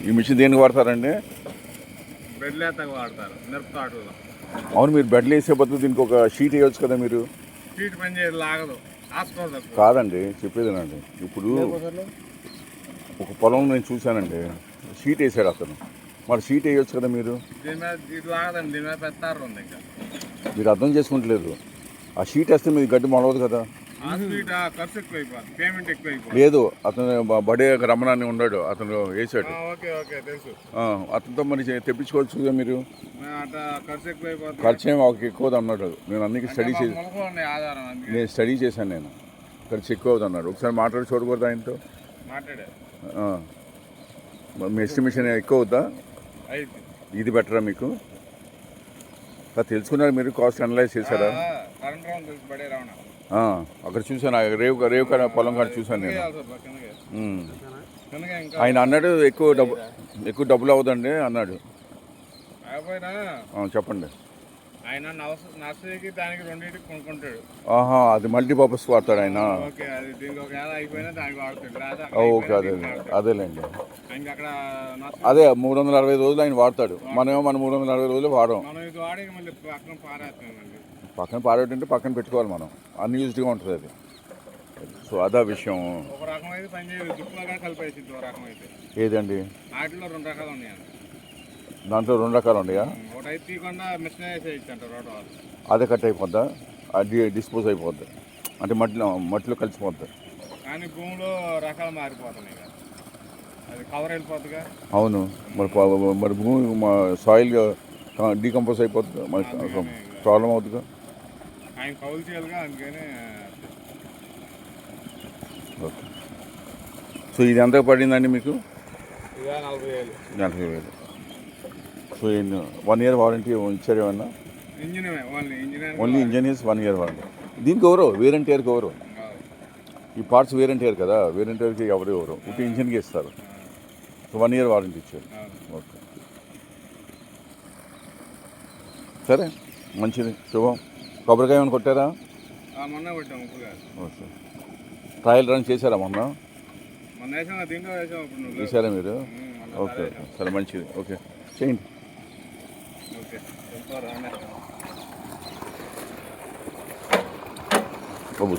ఈ మిషన్ దేనికి వాడతారండి? బెడ్లేతకు వాడతారు మిరపతోటలో. అవును, మీరు బెడ్లు వేసే బదులు దీనికి ఒక షీట్ వేయవచ్చు కదా మీరు. షీట్ పని చేయదు, లాగదు. కాదండి, చెప్పేదేనండి. ఇప్పుడు ఒక పొలం నేను చూశానండి, షీట్ వేసాడు అతను. మరి షీట్ వేయొచ్చు కదా మీరు. దీని మీద ఇది లాగదండి, దీని మీద పెత్తారు ఉంది. ఇంకా మీరు అర్థం చేసుకుంటలేదు. ఆ షీట్ వేస్తే మీరు గడ్డి మొలవదు కదా. ఖర్చు ఎక్కువైపోతుంది, పేమెంట్ ఎక్కువైపోతుంది. లేదు, అతను బడే రమణాన్ని ఉన్నాడు, అతను వేసాడు. తెలుసు. అతనితో మరి తెప్పించుకోవచ్చు కదా మీరు. ఖర్చు ఎక్కువైపోతుంది. ఖర్చు ఏమి ఎక్కువ అన్నాడు. నేను అన్ని స్టడీ చేసి నేను స్టడీ చేశాను. నేను ఖర్చు ఎక్కువ అవుతుంది అన్నాడు. ఒకసారి మాట్లాడి చూడకూడదు ఆయనతో. మీ ఎస్టిమేషన్ ఎక్కువ అవుద్దా? ఇది బెటరా మీకు? తెలుసుకున్నారు మీరు? కాస్ట్ అనలైజ్ చేశారా? అక్కడ చూసాను, రేవు కాడ పొలం కాడ చూసాను నేను. ఆయన అన్నాడు ఎక్కువ డబ్బులు అవుదండి అన్నాడు. చెప్పండి. ఆయన నర్సరీకి దానికి రెండింటికి కొనుక్కుంటాడు. అది మల్టీపర్పస్ వాడతాడు ఆయన. ఓకే, అదేలేండి. అదే 365 రోజులు ఆయన వాడతాడు. మనం 360 రోజులు వాడాం. పక్కన పారేటంటే పక్కన పెట్టుకోవాలి మనం. అన్యూజ్డ్గా ఉంటుంది అది. సో అదా విషయం. ఏదండి? దాంట్లో 2 రకాలు ఉన్నాయా? అదే కట్ అయిపోద్దా? అది డిస్పోజ్ అయిపోద్ది అంటే మట్టిలో కలిసిపోద్ది. కానీ భూమిలో రకాలు మారిపోతున్నాయి. అది కవర్ వెళ్ళిపోతుందిగా. అవును, మరి భూమి సాయిల్ డీకంపోజ్ అయిపోతుంది, మనకి ప్రాబ్లం అవుతుందిగా. ఆయన కౌలు చేయాలిగా, అందుకని. ఓకే. సో ఇది ఎంత పడిందండి మీకు? 40,000. సో 1 year వారంటీ ఇచ్చారు ఏమన్నా? Only engine is 1 year warranty. దీనికి ఎవరు వేరెంట్ ఇయర్కి ఎవరు? ఈ పార్ట్స్ వేరెంట్ ఇయర్ కదా, వేరెంట్ ఇయర్కి ఎవరు ఇప్పుడు ఇంజన్కి ఇస్తారు. సో 1 year వారంటీ ఇచ్చారు. ఓకే, సరే, మంచిది, శుభం. కొబ్బరికాయ ఏమైనా కొట్టారా? ఓకే. ట్రయల్ రన్ చేశారా మొన్న? చేశారా మీరు? ఓకే, సరే, మంచిది. ఓకే, చేయండి. బాబు